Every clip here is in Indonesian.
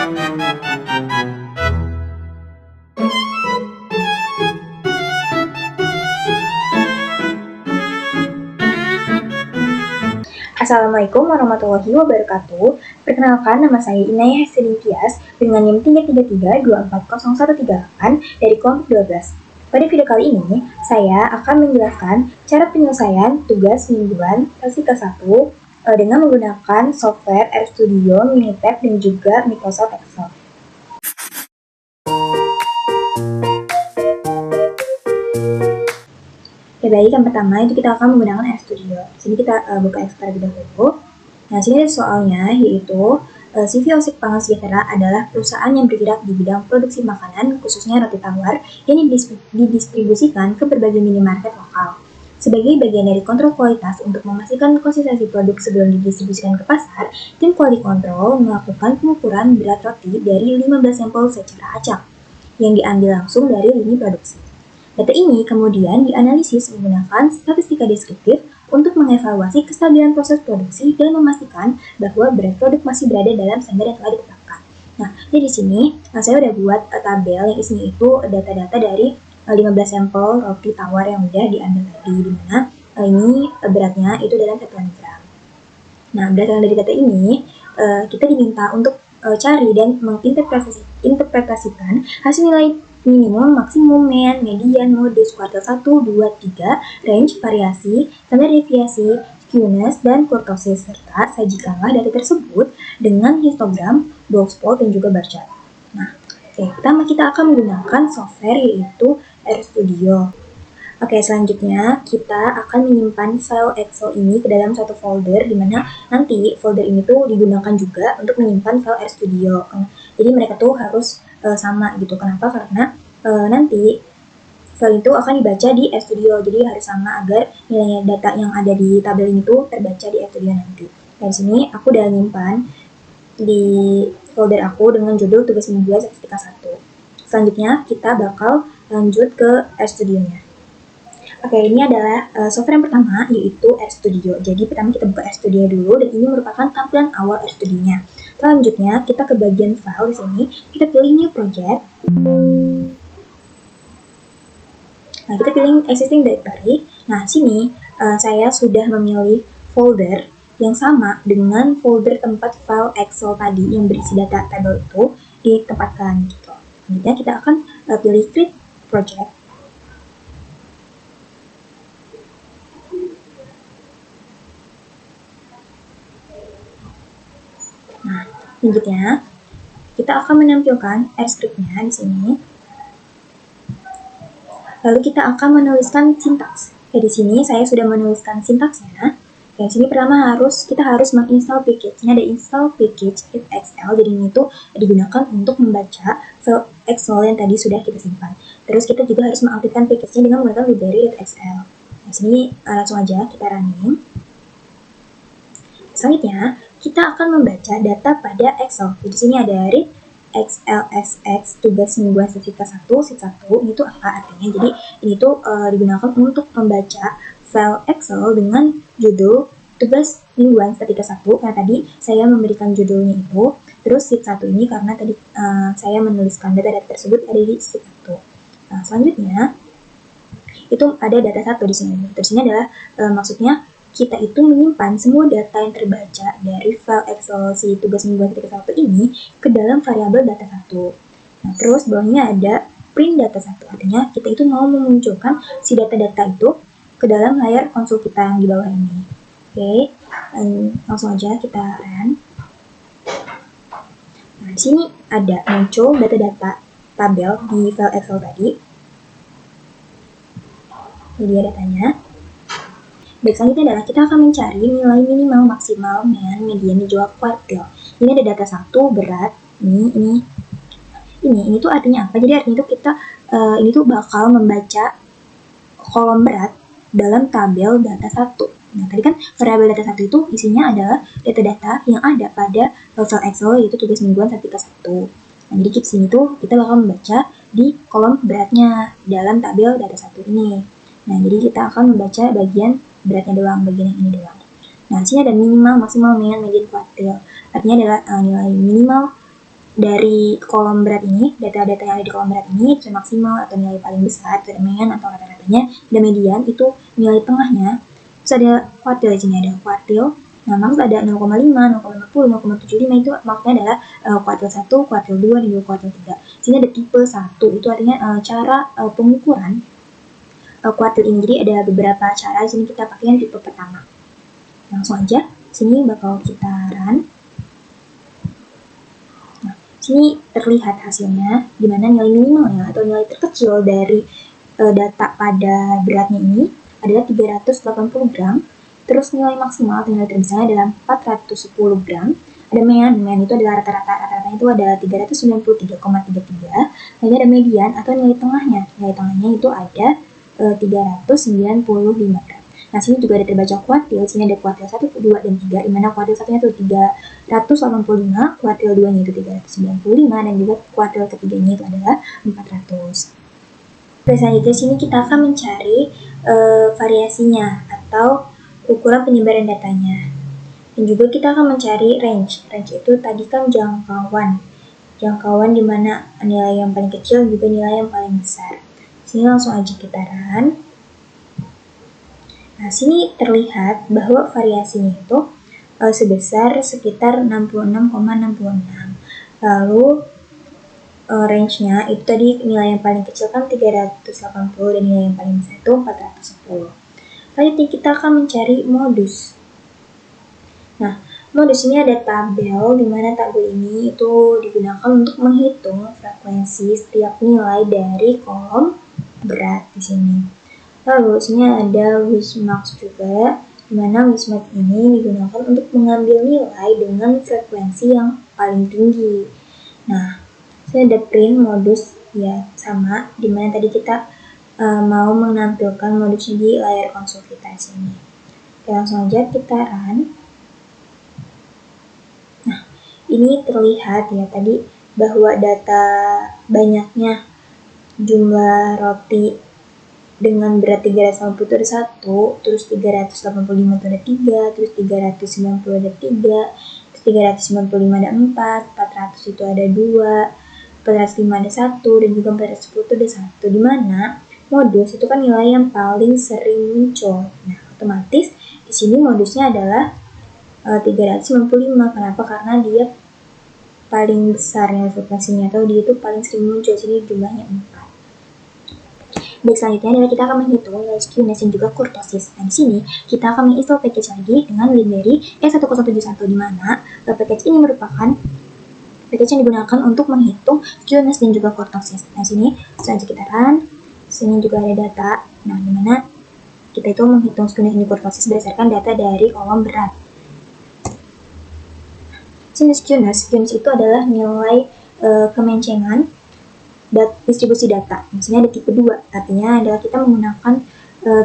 Assalamualaikum warahmatullahi wabarakatuh. Perkenalkan, nama saya Inayah Sedintias dengan NIM 333240138 dari kelompok 12. Pada video kali ini, saya akan menjelaskan cara penyelesaian tugas mingguan sesi ke-1 dengan menggunakan software RStudio, Minitab, dan juga Microsoft Excel. Oke, baik, yang pertama itu kita akan menggunakan RStudio. Sini kita buka Excel terlebih dahulu. Nah, sini ada soalnya, yaitu CV Osik Pangan Sejahtera adalah perusahaan yang bergerak di bidang produksi makanan, khususnya roti tawar, yang didistribusikan ke berbagai minimarket lokal. Sebagai bagian dari kontrol kualitas untuk memastikan konsistensi produk sebelum didistribusikan ke pasar, tim quality control melakukan pengukuran berat roti dari 15 sampel secara acak, yang diambil langsung dari lini produksi. Data ini kemudian dianalisis menggunakan statistika deskriptif untuk mengevaluasi kestabilan proses produksi dan memastikan bahwa berat produk masih berada dalam standar yang telah ditetapkan. Nah, jadi di sini saya udah buat tabel yang isinya itu data-data dari 15 sampel roti tawar yang udah diambil tadi, di mana ini beratnya itu dalam satuan gram. Nah, berdasarkan dari data ini, kita diminta untuk cari dan menginterpretasikan hasil nilai minimum, maksimum, median, modus, kuartil 1, 2, 3, range, variasi, standar deviasi, skewness, dan kurtosis, serta sajikanlah data tersebut dengan histogram, box plot, dan juga bar chart. Nah, pertama kita akan menggunakan software yaitu RStudio. Selanjutnya kita akan menyimpan file Excel ini ke dalam suatu folder, di mana nanti folder ini tuh digunakan juga untuk menyimpan file RStudio. Jadi mereka tuh harus sama gitu. Kenapa? Karena nanti file itu akan dibaca di RStudio, jadi harus sama agar nilai data yang ada di tabel ini tuh terbaca di RStudio nanti. Dan sini aku udah nyimpan di folder aku dengan judul tugas mingguan sertifikat 1. Selanjutnya kita bakal lanjut ke RStudio-nya. Ini adalah software yang pertama, yaitu RStudio. Jadi pertama kita buka RStudio dulu, dan ini merupakan tampilan awal RStudio-nya. Selanjutnya kita ke bagian file. Di sini kita pilih new project. Nah, kita pilih existing directory. Nah, sini saya sudah memilih folder yang sama dengan folder tempat file Excel tadi yang berisi data tabel itu ditempatkan gitu. Selanjutnya kita akan pilih create project. Nah, selanjutnya kita akan menampilkan R-script-nya di sini. Lalu kita akan menuliskan sintaks. Di sini saya sudah menuliskan sintaksnya. Di sini pertama kita harus menginstal package. Ini ada install package .xl. Jadi ini tuh digunakan untuk membaca file Excel yang tadi sudah kita simpan. Terus kita juga harus mengaktifkan package-nya dengan menggunakan library .xl. Di sini langsung aja kita running. Selanjutnya kita akan membaca data pada Excel. Di sini ada read XLSX tugas mingguan sertifikat 1, sheet 1. Ini tuh apa artinya? Jadi ini tuh digunakan untuk membaca file Excel dengan judul tugas mingguan sertifikat 1, karena tadi saya memberikan judulnya itu. Terus sheet 1 ini karena tadi saya menuliskan data-data tersebut ada di sheet 1. Nah, selanjutnya itu ada data 1 di sini. Terus ini adalah maksudnya kita itu menyimpan semua data yang terbaca dari file Excel si tugas mingguan sertifikat 1 ini ke dalam variabel data 1. Nah, terus bawahnya ada print data 1. Artinya kita itu mau memunculkan si data-data itu ke dalam layar konsol kita yang di bawah ini. Langsung aja kita run. Nah, di sini ada muncul data-data tabel di file Excel tadi. Ini dia datanya. Baik, selanjutnya adalah kita akan mencari nilai minimal, maksimal, median, dan juga kuartil. Ini ada data 1, berat. Ini tuh artinya apa? Jadi artinya itu kita ini tuh bakal membaca kolom berat dalam tabel data 1. Nah, tadi kan variabel data 1 itu isinya adalah data-data yang ada pada file Excel, yaitu tugas mingguan sertifikat 1. Nah, jadi di sini tuh kita bakal membaca di kolom beratnya dalam tabel data 1 ini. Nah, jadi kita akan membaca bagian beratnya doang, bagian yang ini doang. Nah, sini ada minimal, maksimal, median, kuartil. Artinya adalah nilai minimal dari kolom berat ini, data-data yang ada di kolom berat ini, itu maksimal atau nilai paling besar, itu ada mean atau rata-ratanya, ada median, itu nilai tengahnya. Terus ada kuartil, di sini ada kuartil. Nah, maksud ada 0,5, 0,50, 0,75 itu maksudnya adalah kuartil 1, kuartil 2, dan juga kuartil 3. Sini ada tipe 1, itu artinya cara pengukuran kuartil ini. Jadi ada beberapa cara, di sini kita pakai yang tipe pertama. Langsung aja, sini bakal kita run. Sini terlihat hasilnya, di mana nilai minimalnya atau nilai terkecil dari data pada beratnya ini adalah 380 gram. Terus nilai maksimal atau nilai terbesarnya adalah 410 gram. Ada mean itu adalah rata-ratanya itu ada 393,33. Lalu ada median atau nilai tengahnya. Nilai tengahnya itu ada 395 gram. Nah, sini juga ada terbaca kuartil, sini ada kuartil 1, 2, dan 3, di mana kuartil 1-nya itu 385, kuartil 2-nya itu 395, dan juga kuartil ketiganya itu adalah 400. Selanjutnya sini kita akan mencari variasinya atau ukuran penyebaran datanya. Dan juga kita akan mencari range. Range itu tadi kan jangkauan. Jangkauan di mana nilai yang paling kecil juga nilai yang paling besar. Sini langsung aja kita run. Nah, sini terlihat bahwa variasinya itu sebesar sekitar 66,66. Lalu range-nya itu tadi nilai yang paling kecil kan 380 dan nilai yang paling besar itu 410. Lalu kita akan mencari modus. Nah, modus ini ada tabel, di mana tabel ini itu digunakan untuk menghitung frekuensi setiap nilai dari kolom berat di sini. Lalu sini ada Wismax juga, di mana Wismax ini digunakan untuk mengambil nilai dengan frekuensi yang paling tinggi. Nah, sini ada print modus ya sama, di mana tadi kita mau menampilkan modusnya di layar konsol kita sini. Oke, langsung aja kita run. Nah, ini terlihat ya tadi bahwa data banyaknya jumlah roti dengan berat 380 itu ada 1, terus 385 itu ada 3, terus 390 ada 3, terus 395 ada 4, 400 itu ada 2, 405 ada 1, dan juga 410 itu ada 1, di mana modus itu kan nilai yang paling sering muncul. Nah, otomatis di sini modusnya adalah 395. Kenapa? Karena dia paling besar nilai frekuensinya, atau dia itu paling sering muncul. Sini jumlahnya 4. Baik, selanjutnya adalah kita akan menghitung nilai skewness dan juga kurtosis. Nah, di sini kita akan menginstall package lagi dengan library E1071, di mana package ini merupakan package yang digunakan untuk menghitung skewness dan juga kurtosis. Nah, sini selanjutnya kita run. Sini juga ada data. Nah, di mana kita itu menghitung skewness dan kurtosis berdasarkan data dari kolom berat. Sini skewness itu adalah nilai kemencengan distribusi data. Misalnya ada tipe 2, artinya adalah kita menggunakan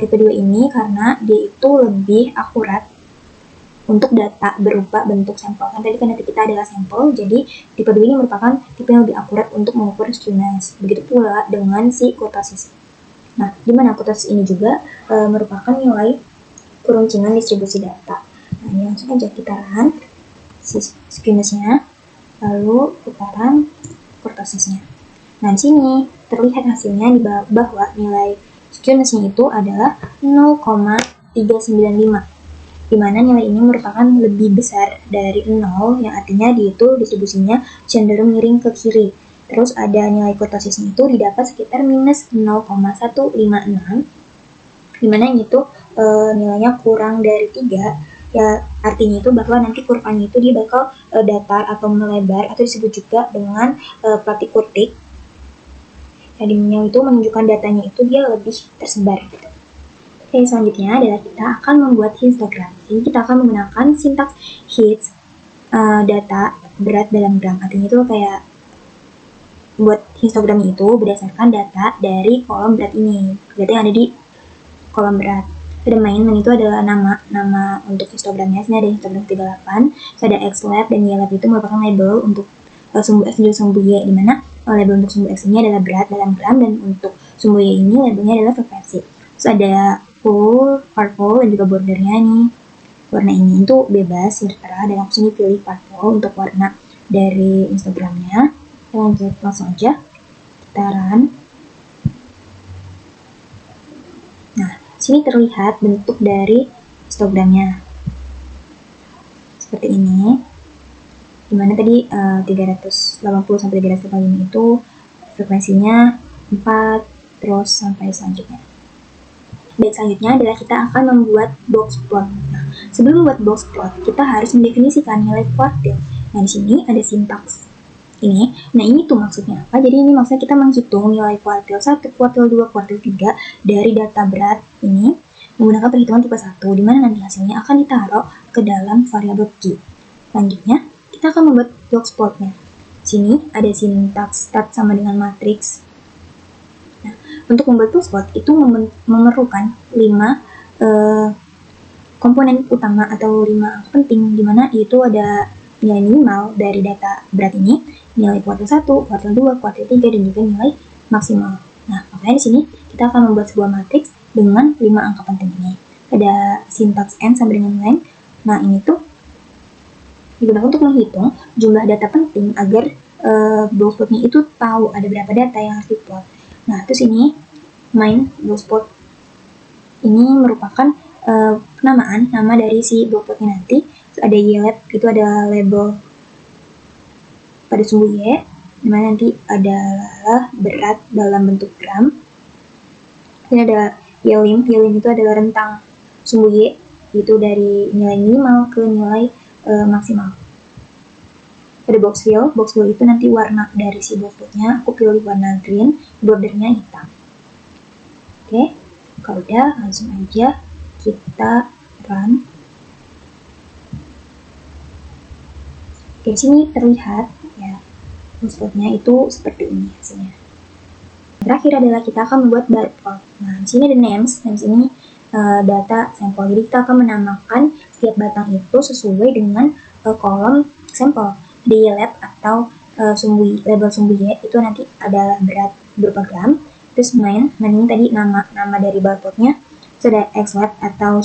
tipe 2 ini karena dia itu lebih akurat untuk data berupa bentuk sampel. Kan tadi kan data kita adalah sampel, jadi tipe 2 ini merupakan tipe yang lebih akurat untuk mengukur skewness. Begitu pula dengan si kurtosis. Nah, di mana kurtosis ini juga merupakan nilai keruncingan distribusi data. Nah, ini langsung aja kita run si skewness-nya, lalu kita run kurtosisnya. Nah, di sini terlihat hasilnya di bahwa nilai skewness-nya itu adalah 0,395, di mana nilai ini merupakan lebih besar dari 0, yang artinya dia itu distribusinya cenderung miring ke kiri. Terus ada nilai kurtosisnya itu didapat sekitar minus 0,156, di mana ini tuh nilainya kurang dari 3, ya artinya itu bahwa nanti kurvanya itu dia bakal datar atau melebar, atau disebut juga dengan platik-kurtik. Tadinya itu menunjukkan datanya itu dia lebih tersebar gitu. Oke, selanjutnya adalah kita akan membuat histogram. Jadi kita akan menggunakan sintaks hits data berat dalam gram. Artinya itu kayak buat histogram itu berdasarkan data dari kolom berat ini. Data yang ada di kolom berat. Ada main itu adalah nama untuk histogramnya. Sini ada histogram 38. So ada xlab dan ylab itu merupakan label untuk sumbu X dan sumbu Y, di mana label untuk sumbu X ini adalah berat dalam gram, dan untuk sumbu Y ini labelnya adalah frekuensi. Terus ada full, purple, dan juga bordernya nih. Warna ini itu bebas, tertera, dan langsung dipilih purple untuk warna dari histogramnya. Kita lanjut langsung aja kita run. Nah, sini terlihat bentuk dari histogramnya seperti ini, dimana tadi 380 sampai 385 itu frekuensinya 4 terus sampai selanjutnya. Baik, selanjutnya adalah kita akan membuat box plot. Nah, sebelum membuat box plot, kita harus mendefinisikan nilai kuartil. Nah, di sini ada sintaks ini. Nah, ini tuh maksudnya apa? Jadi ini maksudnya kita menghitung nilai kuartil 1, kuartil 2, kuartil 3 dari data berat ini menggunakan perhitungan tipe 1, di mana nanti hasilnya akan ditaruh ke dalam variabel Q. Selanjutnya, kita akan membuat box plotnya. Sini ada sintaks stat sama dengan matriks. Nah, untuk membuat box plot itu memerlukan 5 komponen utama atau 5 angka penting, di mana itu ada nilai minimal dari data berat ini, nilai kuartil 1, kuartil 2, kuartil 3, dan juga nilai maksimal. Nah, makanya di sini kita akan membuat sebuah matriks dengan 5 angka penting ini. Ada sintaks n sama dengan length. Nah, ini tuh digunakan untuk menghitung jumlah data penting agar box plotnya itu tahu ada berapa data yang harus diplot. Nah, terus ini main box plot ini merupakan nama dari si box plotnya nanti. Terus ada YLab, itu ada label pada sumbu Y, dimana nanti adalah berat dalam bentuk gram. Ini ada YLIM itu adalah rentang sumbu Y, itu dari nilai minimal ke nilai maksimal. Pada box fill itu nanti warna dari si box plotnya, aku pilih warna green, bordernya hitam. Oke, kalau udah langsung aja kita run. Oke, sini terlihat ya box plotnya itu seperti ini hasilnya. Terakhir adalah kita akan membuat bar plot. Nah, di sini ada names ini data sampel. Jadi kita akan menamakan setiap batang itu sesuai dengan kolom sampel. Di YLab atau label sumbu Y itu nanti adalah berat berupa gram. Terus main ini tadi nama dari bar plotnya. Terus ada XLab atau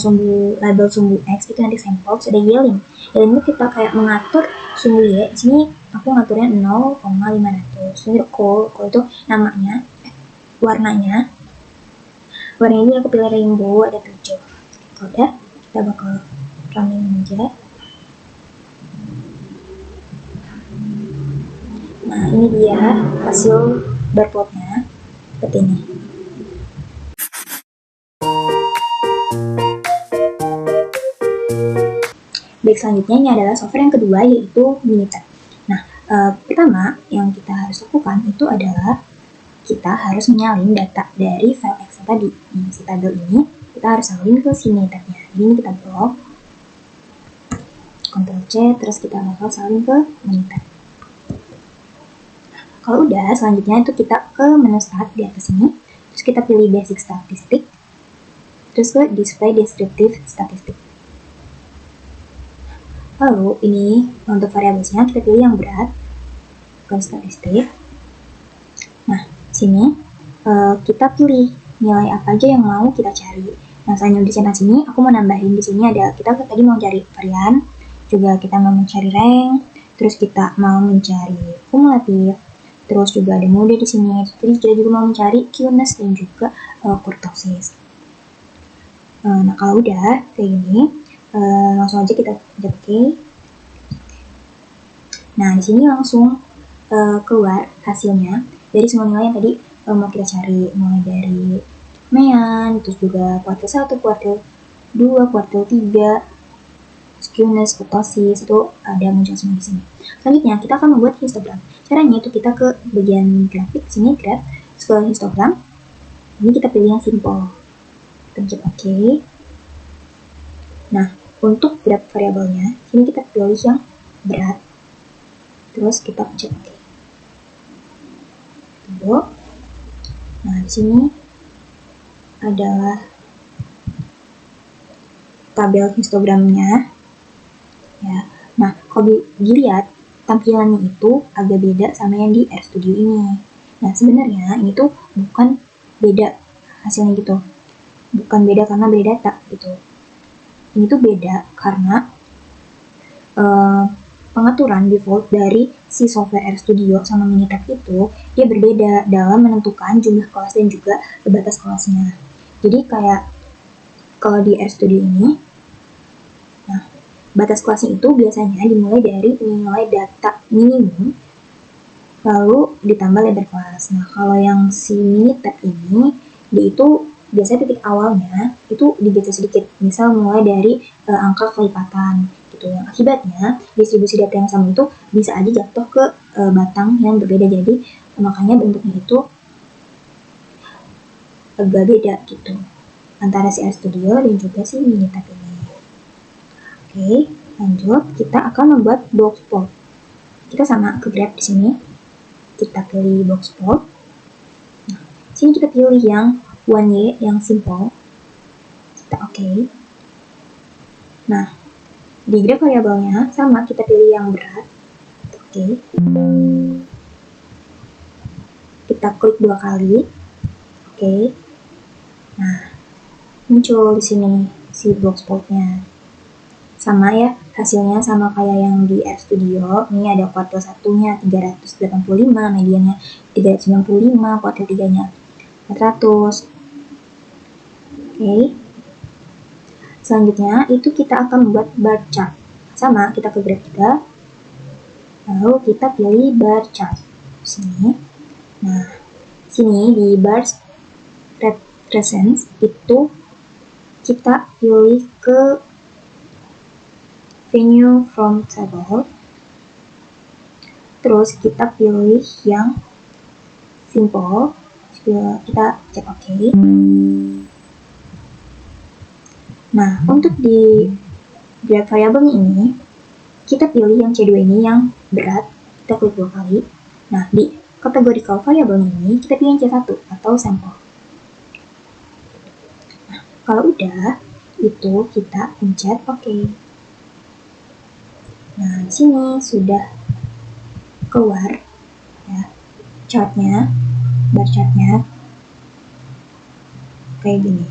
label sumbu X itu nanti sampel. Terus ada YLIM. YLIM itu kita kayak mengatur sumbu Y. Di sini aku ngaturnya 0,500. Ini call itu namanya, warnanya ini aku pilih rainbow, ada 7. Kalau udah, kita bakal running aja. Nah, ini dia hasil bar plotnya seperti ini. Baik, selanjutnya ini adalah software yang kedua, yaitu Minitab. Nah, pertama yang kita harus lakukan itu adalah kita harus menyalin data dari file Excel tadi. Nah, si tabel ini kita harus salin ke si Minitabnya. Jadi ini kita blok, Ctrl C, terus kita bakal salin ke Minitab. Kalau udah, selanjutnya itu kita ke menu start di atas ini, terus kita pilih basic statistik, terus ke display descriptive statistik. Lalu ini untuk variabelnya kita pilih yang berat, ke statistik. Nah, sini kita pilih nilai apa aja yang mau kita cari. Nah, selanjutnya di sini aku mau nambahin, di sini ada kita tadi mau cari varian, juga kita mau mencari rank, terus kita mau mencari kumulatif, terus juga ada mode di sini. Jadi kita juga mau mencari Q-ness dan juga kurtosis. Nah, kalau udah kayak gini, langsung aja kita pencet OK. Nah, di sini langsung keluar hasilnya dari semua nilai yang tadi mau kita cari, mulai dari mean, terus juga kuartil 1, kuartil 2, kuartil 3, Q-ness, kurtosis, itu ada muncul semua di sini. Selanjutnya kita akan membuat histogram. Caranya itu kita ke bagian grafik, sini graph, ke histogram. Ini kita pilih yang simple. Pencet OK. Nah, untuk graph variabelnya, sini kita pilih yang berat. Terus kita pencet OK. Tunggu. Nah, di sini adalah tabel histogramnya. Ya. Nah, kalau dilihat tampilannya itu agak beda sama yang di RStudio ini. Nah, sebenarnya ini tuh bukan beda hasilnya gitu. Bukan beda karena beda data gitu. Ini tuh beda karena pengaturan default dari si software RStudio sama Minitab itu dia berbeda dalam menentukan jumlah kelas dan juga batas kelasnya. Jadi kayak kalau di RStudio ini, nah batas kelasnya itu biasanya dimulai dari nilai data minimum lalu ditambah lebar kelas. Nah kalau yang si Minitab ini dia itu biasanya titik awalnya itu digeser sedikit, misal mulai dari angka kelipatan gitu. Yang akibatnya distribusi data yang sama itu bisa aja jatuh ke batang yang berbeda, jadi makanya bentuknya itu agak beda gitu antara si RStudio dan juga si Minitab ini. Oke, lanjut kita akan membuat boxplot. Kita sama ke grab di sini, kita pilih boxplot. Nah, sini kita pilih yang 1Y yang simple, kita oke. Nah di grab variabelnya sama, kita pilih yang berat, oke. Kita klik 2 kali, oke. Nah muncul di sini si boxplotnya, sama ya hasilnya sama kayak yang di RStudio. Ini ada kuartil 1-nya 385, mediannya 395, kuartil 3-nya 400. Oke. Selanjutnya itu kita akan membuat bar chart. Sama, kita ke grab kita, lalu kita pilih bar chart sini. Nah sini di bar presence itu kita pilih ke venue from table, terus kita pilih yang simple, kita cek oke. Nah untuk di grab variabelnya ini kita pilih yang C2 ini yang berat, kita klik 2 kali. Nah di categorical variabelnya ini kita pilih yang C1 atau sampel. Nah kalau udah itu kita pencet oke. Nah di sini sudah keluar ya chartnya, bar chartnya kayak gini.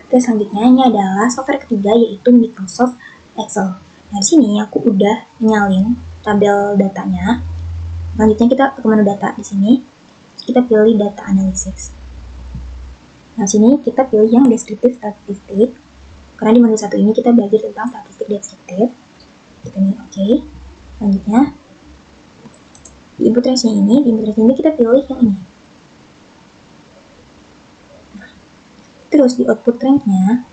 Terus selanjutnya ini adalah software ketiga, yaitu Microsoft Excel. Nah di sini aku udah nyalin tabel datanya. Selanjutnya kita ke menu data di sini, kita pilih data analysis. Nah sini kita pilih yang deskriptif statistik, karena di menu satu ini kita belajar tentang statistik deskriptif. Kita pilih oke. Selanjutnya di input range ini kita pilih yang ini. Terus di output range-nya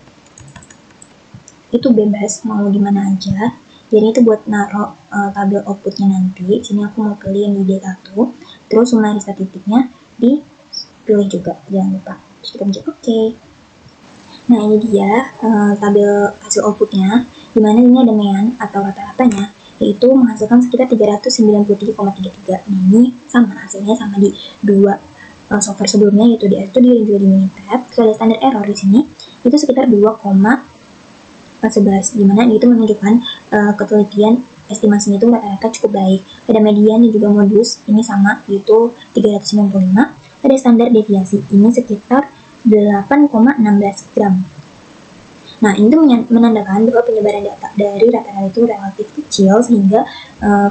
itu bebas mau di mana aja. Jadi itu buat naruh tabel outputnya nanti. Sini aku mau pilih yang di D1. Terus summary statistiknya dipilih juga, jangan lupa. Terus kita pencet oke. Nah ini dia tabel hasil outputnya, dimana ini ada median atau rata-ratanya, yaitu menghasilkan sekitar 393,33. Nah ini sama hasilnya sama di dua software sebelumnya, yaitu di RStudio dan juga di Minitab. Terus ada standar error di sini itu sekitar 2,11, dimana itu menunjukkan ketelitian estimasinya itu rata-rata cukup baik. Ada median dan juga modus ini sama, yaitu 395. Ada standar deviasi ini sekitar 8,16 gram. Nah ini menandakan bahwa penyebaran data dari rata-rata itu relatif kecil, sehingga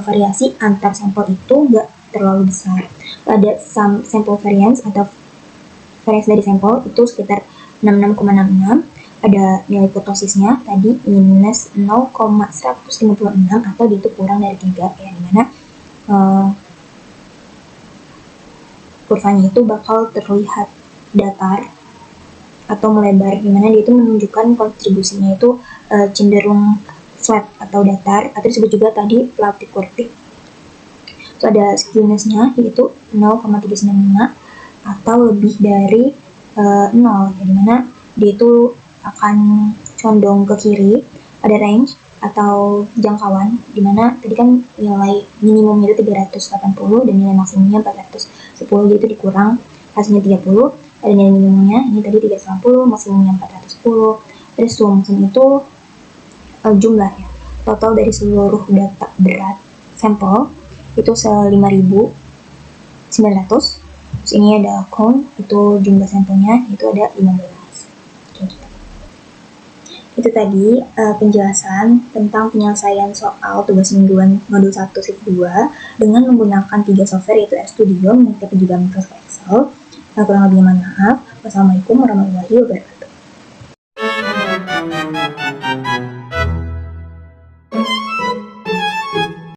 variasi antar sampel itu nggak terlalu besar. Ada sample variance atau variance dari sampel itu sekitar 66,66. Ada nilai kurtosisnya tadi minus 0,156 atau itu kurang dari 3 ya, dimana kurvanya itu bakal terlihat datar atau melebar, dimana dia itu menunjukkan kontribusinya itu cenderung flat atau datar, atau disebut juga tadi flat kurvik. So, ada skewness-nya yaitu 0,395 atau lebih dari 0, ya, dimana dia itu akan condong ke kiri. Ada range atau jangkauan, dimana tadi kan nilai minimumnya itu 380 dan nilai maksimumnya 410, jadi itu dikurang hasilnya 30. Ada nilai minimumnya ini tadi 380, maksimumnya 410. Terus sum itu jumlah ya, total dari seluruh data berat sampel itu 5.900. Terus ini ada count, itu jumlah sampelnya, itu ada 15. Kayak gitu. Itu tadi penjelasan tentang penyelesaian soal tugas mingguan modul 1 shift 2 dengan menggunakan 3 software yaitu RStudio, Microsoft, dan juga Microsoft Excel. Kurang lebihnya mohon maaf. Wassalamualaikum warahmatullahi wabarakatuh.